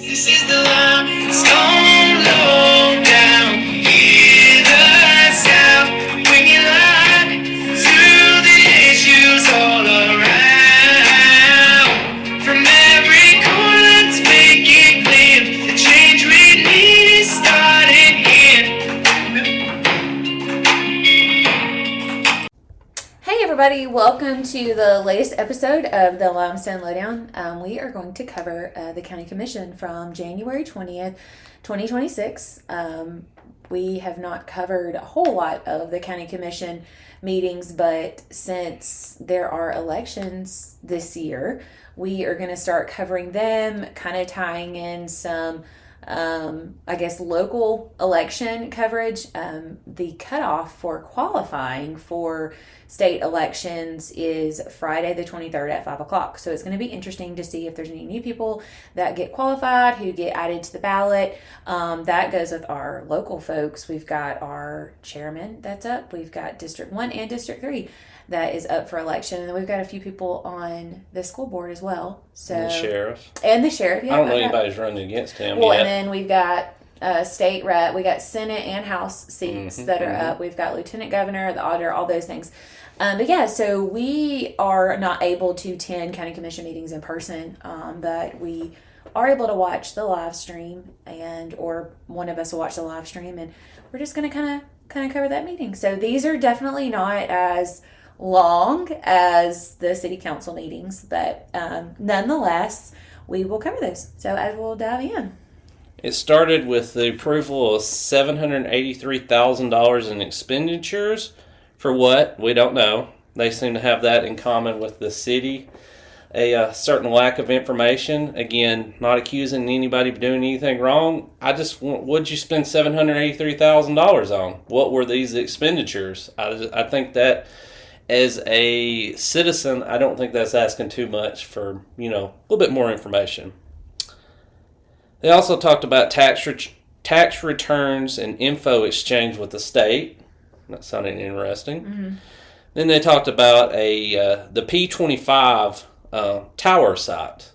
This is the limestone lowdown. Hear the sound when you lie through the issues all around. From every corner, let's make it clear. The change we need is starting here. Hey everybody, welcome to the latest episode of the Limestone Lowdown. We are going to cover the County Commission from January 20th, 2026. We have not covered a whole lot of the County Commission meetings, but since there are elections this year, we are going to start covering them, kind of tying in some local election coverage. The cutoff for qualifying for state elections is Friday the 23rd at 5 o'clock. So it's going to be interesting to see if there's any new people that get qualified, who get added to the ballot. That goes with our local folks. We've got our chairman that's up. We've got District 1 and District 3 that is up for election. And then we've got a few people on the school board as well. So And the sheriff. And the sheriff, yeah. I don't know anybody's running against him Well, yet. and then we've got state rep, we got Senate and House seats that are up. We've got Lieutenant Governor, the auditor, all those things. But yeah, so we are not able to attend county commission meetings in person, but we are able to watch the live stream, or one of us will watch the live stream, and we're just going to kind of cover that meeting. So these are definitely not as long as the city council meetings, but nonetheless, we will cover those. So as we'll dive in. It started with the approval of $783,000 in expenditures. For what? We don't know. They seem to have that in common with the city. A certain lack of information. Again, not accusing anybody of doing anything wrong. What'd you spend $783,000 on? What were these expenditures? I think that as a citizen, I don't think that's asking too much for, a little bit more information. They also talked about tax returns and info exchange with the state. That sounded interesting. Mm-hmm. Then they talked about the P25 tower site,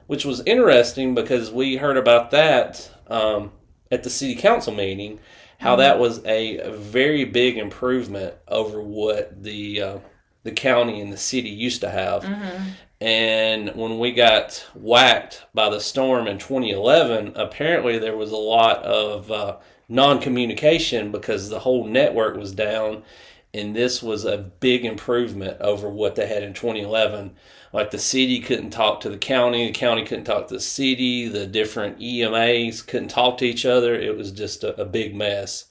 which was interesting because we heard about that at the city council meeting, how that was a very big improvement over what the county and the city used to have. Mm-hmm. And when we got whacked by the storm in 2011, apparently there was a lot of non-communication because the whole network was down, and this was a big improvement over what they had in 2011. Like the city couldn't talk to the county couldn't talk to the city, the different EMAs couldn't talk to each other. It was just a big mess.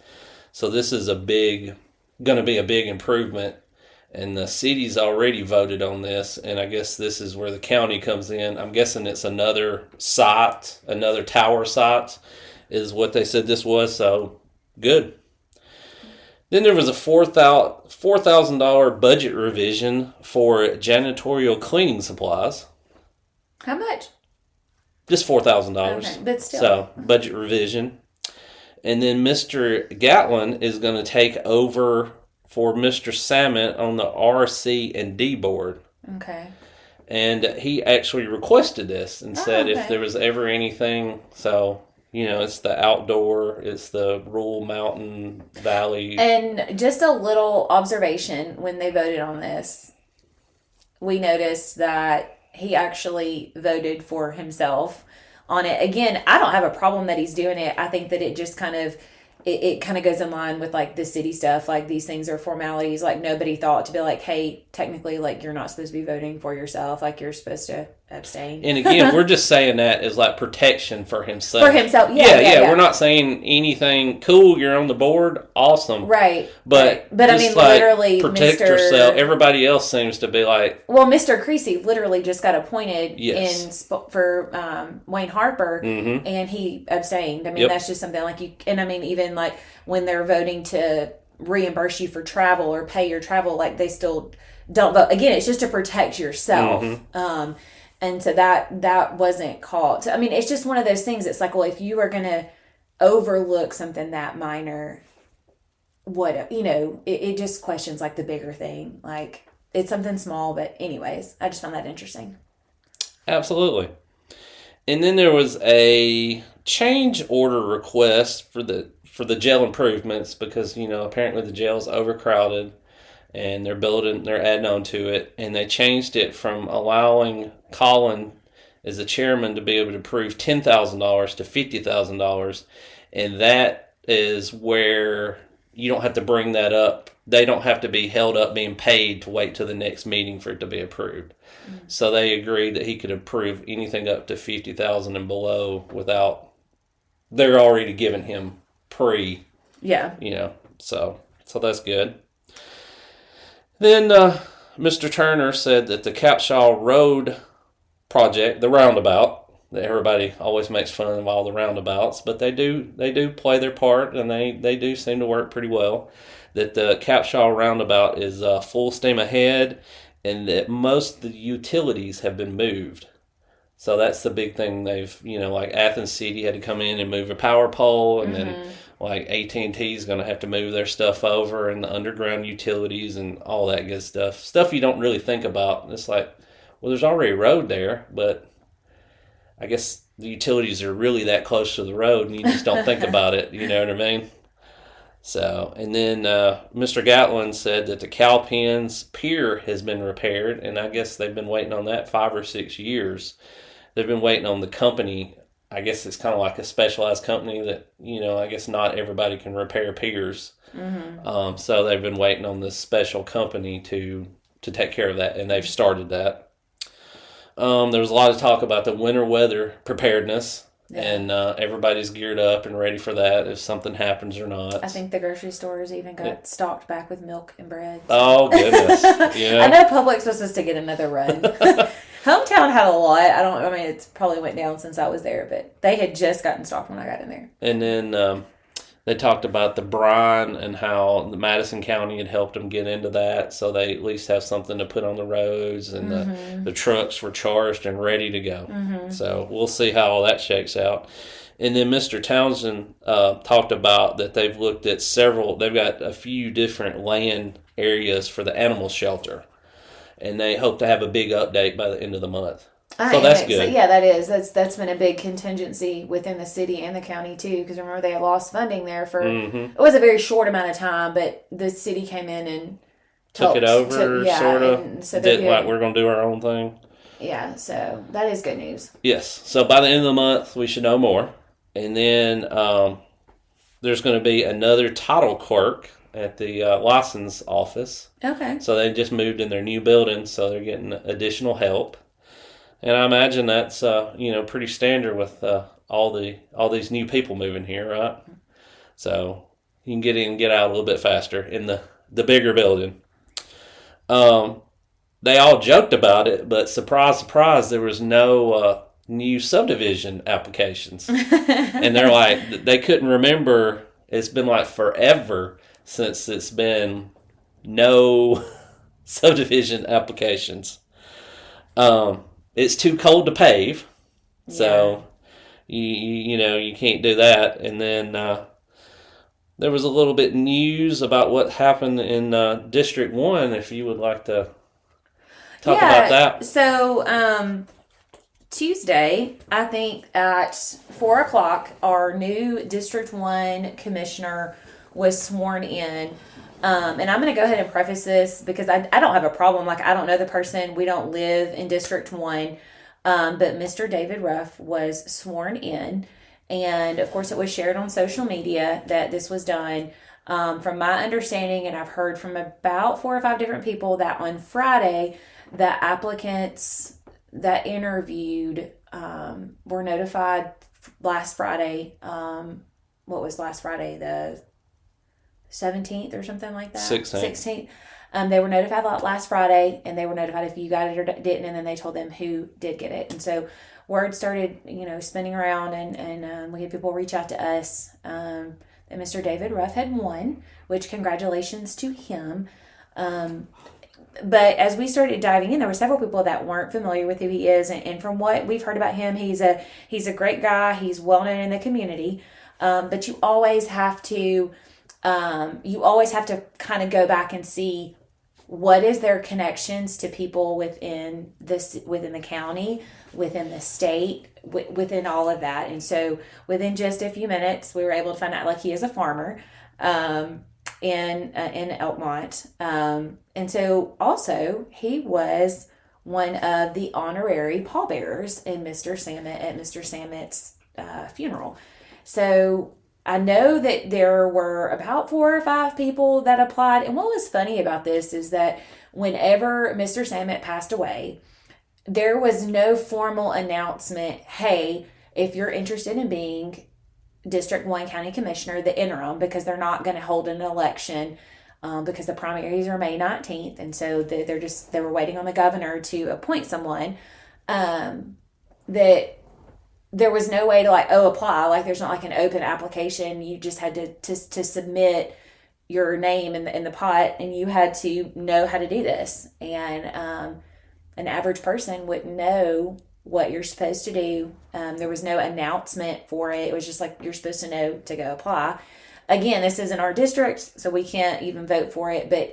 So this is going to be a big improvement. And the city's already voted on this, and I guess this is where the county comes in. I'm guessing it's another site, another tower site, is what they said this was, so good. Then there was a $4,000 budget revision for janitorial cleaning supplies. How much? Just $4,000. Okay, but still. So, budget revision. And then Mr. Gatlin is going to take over for Mr. Salmon on the RC and D board. Okay. And he actually requested this and said if there was ever anything, so, it's the outdoor, it's the rural mountain valley. And just a little observation, when they voted on this, we noticed that he actually voted for himself on it. Again, I don't have a problem that he's doing it. I think that it just kind of it kind of goes in line with like the city stuff. Like these things are formalities. Like nobody thought to be like, hey, technically, like you're not supposed to be voting for yourself. Like you're supposed to abstain. And again, we're just saying that as like protection for himself. For himself, yeah. We're not saying anything. Cool, you're on the board. Awesome, right? But I mean, literally, protect yourself. Everybody else seems to be like. Well, Mr. Creasy literally just got appointed for Wayne Harper, and he abstained. I mean, that's just something like you. And I mean, even like when they're voting to reimburse you for travel or pay your travel, like they still don't vote. Again, it's just to protect yourself. Mm-hmm. And so that wasn't called. So, I mean, it's just one of those things. It's like, well, if you are going to overlook something that minor, it just questions like the bigger thing. Like it's something small, but anyways, I just found that interesting. Absolutely. And then there was a change order request for the jail improvements because apparently the jail's overcrowded and they're adding on to it, and they changed it from allowing Colin as the chairman to be able to approve $10,000 to $50,000, and that is where you don't have to bring that up. They don't have to be held up being paid to wait till the next meeting for it to be approved. Mm-hmm. So they agreed that he could approve anything up to $50,000 and below without they're already giving him pre. Yeah. So that's good. Then Mr. Turner said that the Capshaw Road project, the roundabout, that everybody always makes fun of all the roundabouts, but they do play their part, and they do seem to work pretty well. That the Capshaw roundabout is full steam ahead, and that most of the utilities have been moved. So that's the big thing. They've, like Athens City had to come in and move a power pole, and then like AT&T is going to have to move their stuff over, and the underground utilities and all that good stuff. Stuff you don't really think about. It's like, well, there's already a road there, but I guess the utilities are really that close to the road, and you just don't think about it. You know what I mean? So, and then Mr. Gatlin said that the Cowpens Pier has been repaired, and I guess they've been waiting on that 5 or 6 years. They've been waiting on the company. I guess it's kind of like a specialized company that, I guess not everybody can repair piers. Mm-hmm. So they've been waiting on this special company to take care of that, and they've started that. There was a lot of talk about the winter weather preparedness. Yeah. And everybody's geared up and ready for that if something happens or not. I think the grocery stores even got stocked back with milk and bread. Oh, goodness. Yeah. I know Publix was supposed to get another run. Hometown had a lot. It's probably went down since I was there, but they had just gotten stocked when I got in there. And then they talked about the brine and how the Madison County had helped them get into that, so they at least have something to put on the roads, and the trucks were charged and ready to go. Mm-hmm. So we'll see how all that shakes out. And then Mr. Townsend talked about that they've looked at they've got a few different land areas for the animal shelter, and they hope to have a big update by the end of the month. So that's good. So, yeah, that is. That's been a big contingency within the city and the county too. Because remember, they had lost funding there for it was a very short amount of time, but the city came in and took it over, sort of. So did like we're going to do our own thing. Yeah, so that is good news. Yes. So by the end of the month, we should know more, and then there's going to be another title clerk at the license offise. Okay. So they just moved in their new building, so they're getting additional help. And I imagine that's pretty standard with all these new people moving here, right? So you can get in and get out a little bit faster in the bigger building. They all joked about it, but surprise, surprise, there was no new subdivision applications. And they're like, they couldn't remember. It's been like forever since it's been no subdivision applications. It's too cold to pave, so you can't do that. And then there was a little bit news about what happened in District 1, if you would like to talk about that. So Tuesday, I think at 4 o'clock, our new District 1 commissioner was sworn in. And I'm going to go ahead and preface this because I don't have a problem. Like, I don't know the person. We don't live in District 1. But Mr. David Ruff was sworn in. And, of course, it was shared on social media that this was done. From my understanding, and I've heard from about 4 or 5 different people, that on Friday, the applicants that interviewed were notified last Friday. What was last Friday? The 17th or something like that? 16th. They were notified last Friday, and they were notified if you got it or didn't, and then they told them who did get it. And so word started, spinning around, and we had people reach out to us that Mr. David Ruff had won, which congratulations to him. But as we started diving in, there were several people that weren't familiar with who he is, and from what we've heard about him, he's a great guy. He's well known in the community, but you always have to kind of go back and see what is their connections to people within the county. within the state, within all of that. And so within just a few minutes, we were able to find out, like, he is a farmer in Elkmont. And so also he was one of the honorary pallbearers in Mr. Sammet's funeral. So I know that there were about 4 or 5 people that applied. And what was funny about this is that whenever Mr. Sammet passed away, there was no formal announcement, hey, if you're interested in being District 1 County Commissioner, the interim, because they're not going to hold an election because the primaries are May 19th. And so they were waiting on the governor to appoint someone, that there was no way to apply. Like, there's not like an open application. You just had to submit your name in the pot, and you had to know how to do this. And an average person wouldn't know what you're supposed to do. There was no announcement for it. It was just like, you're supposed to know to go apply. Again, this isn't our district, so we can't even vote for it. But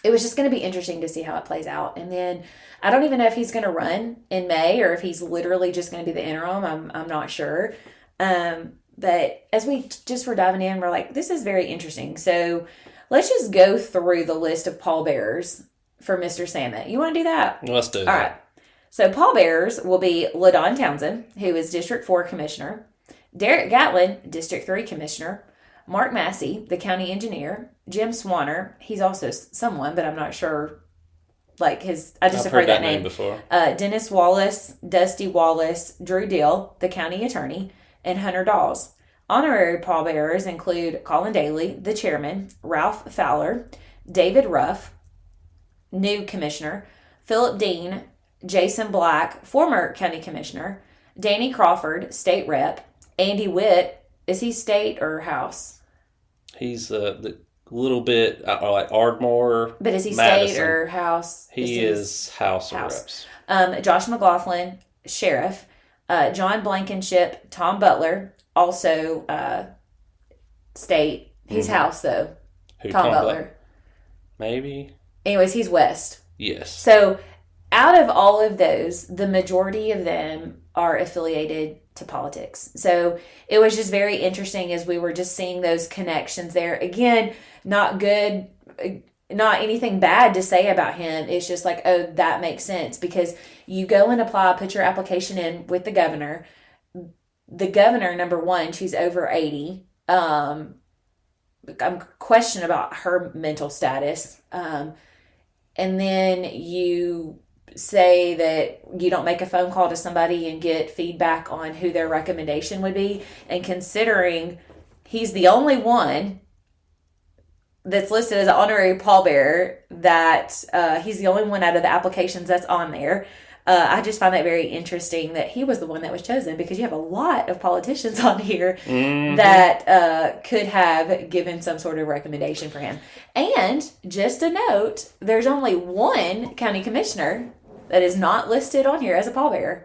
it was just going to be interesting to see how it plays out. And then I don't even know if he's going to run in May or if he's literally just going to be the interim. I'm not sure. But as we just were diving in, we're like, this is very interesting. So let's just go through the list of pallbearers for Mr. Sammet. You want to do that? Let's do that. All right. So pallbearers will be LaDon Townsend, who is District 4 Commissioner, Derek Gatlin, District 3 Commissioner, Mark Massey, the County Engineer, Jim Swanner, he's also someone, but I'm not sure, like I just have heard that name before. Dennis Wallace, Dusty Wallace, Drew Dill, the County Attorney, and Hunter Dawes. Honorary pallbearers include Colin Daly, the Chairman, Ralph Fowler, David Ruff, new Commissioner, Philip Dean, Jason Black, former County Commissioner, Danny Crawford, State Rep, Andy Witt, is he state or house? He's the little bit like Ardmore. But is he Madison. state or house? He is House of Reps. Josh McLaughlin, Sheriff, John Blankenship, Tom Butler, also state. He's house though. Who, Tom Butler. Maybe. Anyways, he's west. Yes. So out of all of those, the majority of them are affiliated to politics. So it was just very interesting as we were just seeing those connections there. Again, not good, not anything bad to say about him. It's just like, oh, that makes sense, because you go and apply, put your application in with the governor. The governor, number one, she's over 80. I'm questioning about her mental status. And then you say that you don't make a phone call to somebody and get feedback on who their recommendation would be. And considering he's the only one that's listed as an honorary pallbearer, that he's the only one out of the applications that's on there. I just find that very interesting that he was the one that was chosen, because you have a lot of politicians on here that could have given some sort of recommendation for him. And just a note, there's only one county commissioner that is not listed on here as a pallbearer,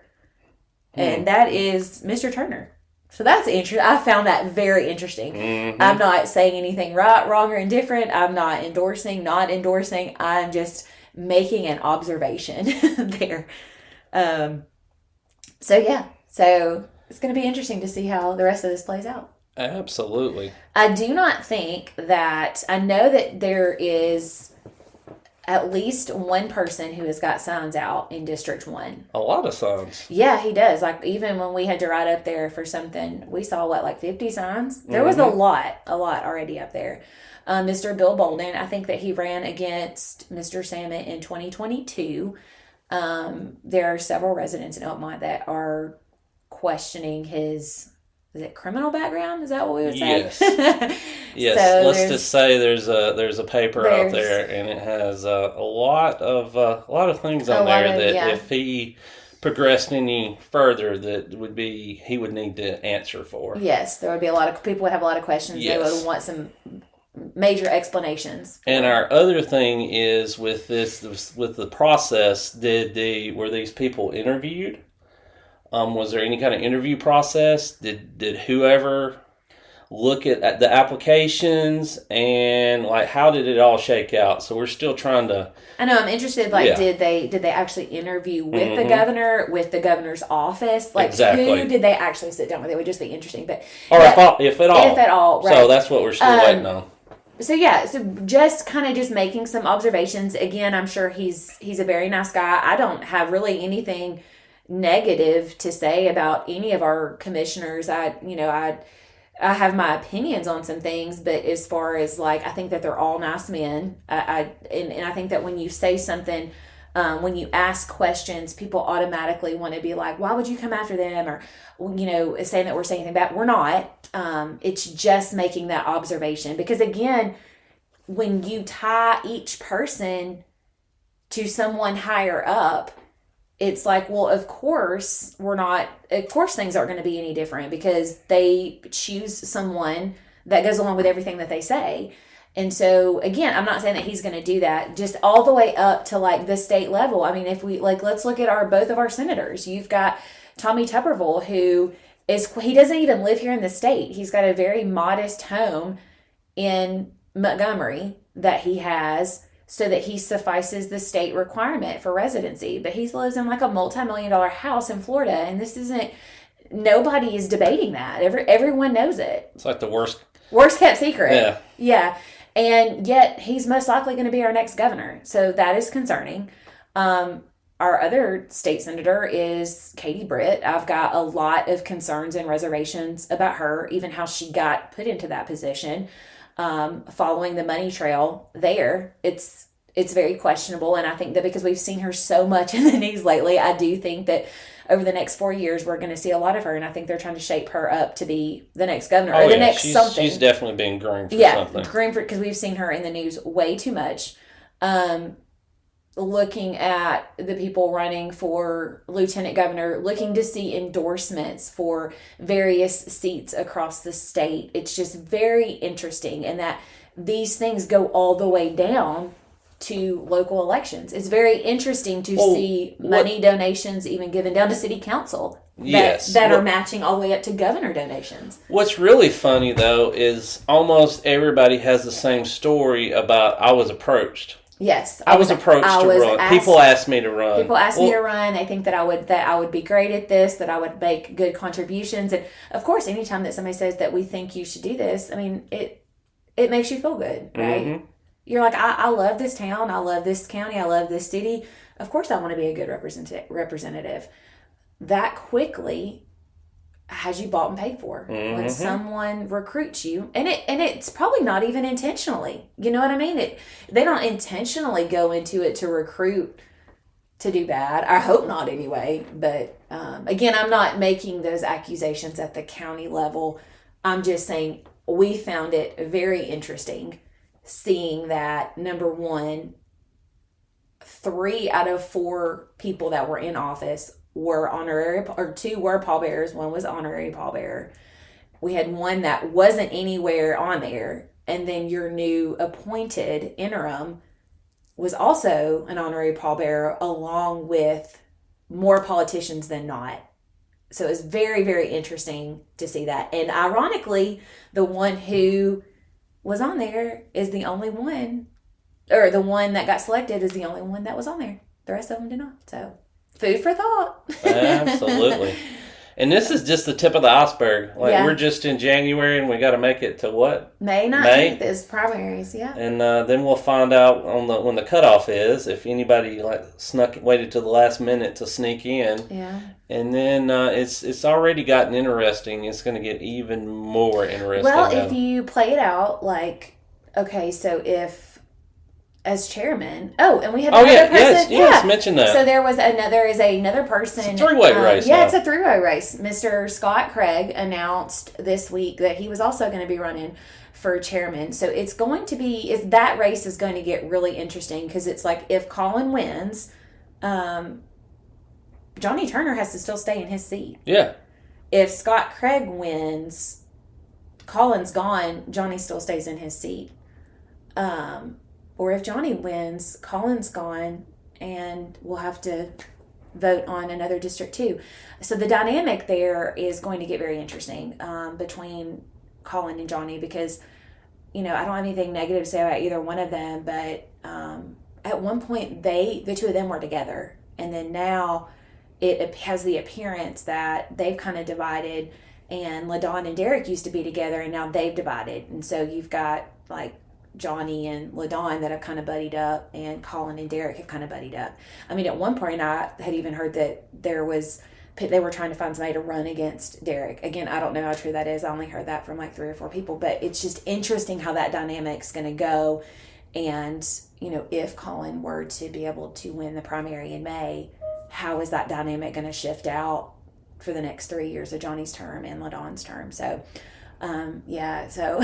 and that is Mr. Turner. So that's interesting. I found that very interesting. I'm not saying anything right, wrong, or indifferent. I'm not endorsing, not endorsing. I'm just making an observation there. So it's going to be interesting to see how the rest of this plays out. Absolutely. I do not think that, I know that there is at least one person who has got signs out in District 1. A lot of signs. Yeah, he does. Like, even when we had to ride up there for something, we saw, 50 signs? There was a lot already up there. Mr. Bill Bolden, I think that he ran against Mr. Sammet in 2022. There are several residents in Elkmont that are questioning his, is it criminal background? Is that what we would say? Yes. Yes. So let's just say there's a paper out there, and it has a lot of things on there that if he progressed any further, that would be, he would need to answer for. Yes, there would be a lot of people would have a lot of questions. Yes. They would want some major explanations. And our other thing is with the process, were these people interviewed? Was there any kind of interview process? Did whoever look at the applications and like how did it all shake out. So we're still trying to. I know, I'm interested. Like, Yeah. did they actually interview with the governor, with the governor's office? Like, Exactly. who did they actually sit down with? It would just be interesting. But Or if at all. If at all, right. So that's what we're still waiting on. So yeah, so just kind of just making some observations. Again, I'm sure he's a very nice guy. I don't have really anything negative to say about any of our commissioners. I have my opinions on some things, but as far as like, I think that they're all nice men. And I think that when you say something, when you ask questions, people automatically want to be like, why would you come after them? Or, saying that we're saying anything bad. We're not. It's just making that observation. Because again, when you tie each person to someone higher up, it's like, well, of course things aren't going to be any different because they choose someone that goes along with everything that they say. And so again, I'm not saying that he's going to do that, just all the way up to like the state level. I mean, if we let's look at both of our senators. You've got Tommy Tuberville, he doesn't even live here in the state. He's got a very modest home in Montgomery that he has so that he suffices the state requirement for residency. But he lives in like a multi-million-dollar house in Florida, and nobody is debating that. Everyone knows it. It's like the worst kept secret. Yeah. Yeah. And yet he's most likely going to be our next governor. So that is concerning. Our other state senator is Katie Britt. I've got a lot of concerns and reservations about her, even how she got put into that position. Following the money trail there, it's very questionable. And I think that because we've seen her so much in the news lately, I do think that over the next 4 years, we're going to see a lot of her. And I think they're trying to shape her up to be the next governor or the next something. She's definitely being groomed for something. Yeah, groomed because we've seen her in the news way too much. Looking at the people running for lieutenant governor, looking to see endorsements for various seats across the state. It's just very interesting, and that these things go all the way down to local elections. It's very interesting to see money donations even given down to city council that are matching all the way up to governor donations. What's really funny, though, is almost everybody has the same story about I was approached. Yes, I was approached to run. People asked me to run. People asked me to run. They think that I would be great at this, that I would make good contributions. And of course, anytime that somebody says that we think you should do this, I mean, it makes you feel good, right? Mm-hmm. You're like, I love this town. I love this county. I love this city. Of course, I want to be a good representative. That quickly has you bought and paid for when someone recruits you, and it's probably not even intentionally. You know what I mean? They don't intentionally go into it to recruit to do bad. I hope not, anyway. But again, I'm not making those accusations at the county level. I'm just saying we found it very interesting seeing that, number one, 3 out of 4 people that were in office were honorary, or 2 were pallbearers, 1 was honorary pallbearer. We had 1 that wasn't anywhere on there, and then your new appointed interim was also an honorary pallbearer, along with more politicians than not. So it was very, very interesting to see that. And ironically, the one who was on there is the only one, or the one that got selected is the only one that was on there. The rest of them did not. So food for thought. Absolutely. And this is just the tip of the iceberg. We're just in January, and we got to make it to what? May 19th is primaries, yeah. And then we'll find out when the cutoff is, if anybody waited till the last minute to sneak in. Yeah. And then it's already gotten interesting. It's going to get even more interesting. Well, if you play it out, okay, so if as chairman. And we have another person. Yes, mention that. So there is another person. It's a 3-way race. Yeah, it's a 3-way race. Mr. Scott Craig announced this week that he was also going to be running for chairman. So it's going to be, that race is going to get really interesting, because it's like, if Colin wins, Johnny Turner has to still stay in his seat. Yeah. If Scott Craig wins, Colin's gone, Johnny still stays in his seat. Or if Johnny wins, Colin's gone, and we'll have to vote on another district too. So the dynamic there is going to get very interesting between Colin and Johnny, because, I don't have anything negative to say about either one of them, but at one point the two of them were together, and then now it has the appearance that they've kind of divided, and LaDawn and Derek used to be together, and now they've divided. And so you've got like Johnny and LaDawn that have kind of buddied up, and Colin and Derek have kind of buddied up. I mean, at one point I had even heard that they were trying to find somebody to run against Derek. Again, I don't know how true that is. I only heard that from like 3 or 4 people, but it's just interesting how that dynamic's going to go. And, if Colin were to be able to win the primary in May, how is that dynamic going to shift out for the next 3 years of Johnny's term and LaDawn's term? So, so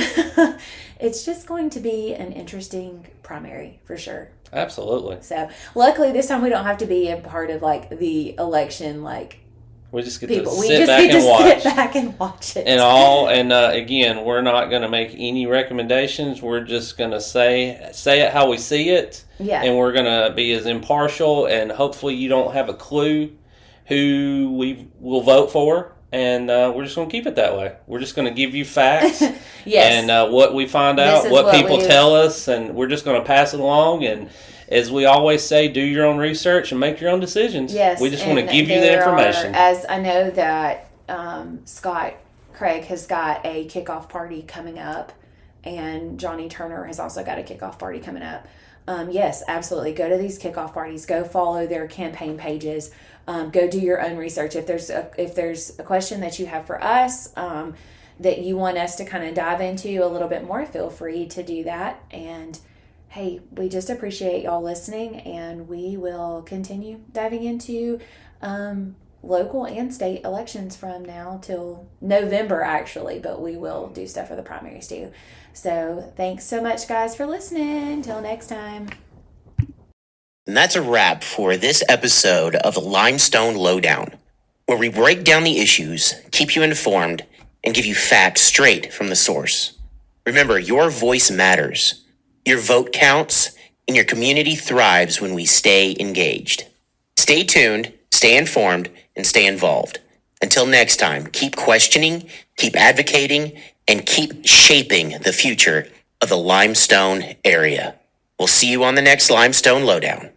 it's just going to be an interesting primary for sure. Absolutely. So luckily this time we don't have to be a part of like the election, like we just get people. to sit back and watch it. And again, we're not going to make any recommendations. We're just going to say it how we see it. Yeah. And we're going to be as impartial, and hopefully you don't have a clue who we will vote for. And we're just going to keep it that way. We're just going to give you facts. Yes. And what we find out, what people tell us, and we're just going to pass it along. And as we always say, do your own research and make your own decisions. Yes. We just want to give you the information. As I know that Scott Craig has got a kickoff party coming up, and Johnny Turner has also got a kickoff party coming up. Yes, absolutely. Go to these kickoff parties. Go follow their campaign pages. Go do your own research. If there's a question that you have for us that you want us to kind of dive into a little bit more, feel free to do that. And hey, we just appreciate y'all listening, and we will continue diving into local and state elections from now till November, actually, but we will do stuff for the primaries too. So thanks so much, guys, for listening. Until next time. And that's a wrap for this episode of Limestone Lowdown, where we break down the issues, keep you informed, and give you facts straight from the source. Remember, your voice matters. Your vote counts, and your community thrives when we stay engaged. Stay tuned, stay informed, and stay involved. Until next time, keep questioning, keep advocating, and keep shaping the future of the Limestone area. We'll see you on the next Limestone Lowdown.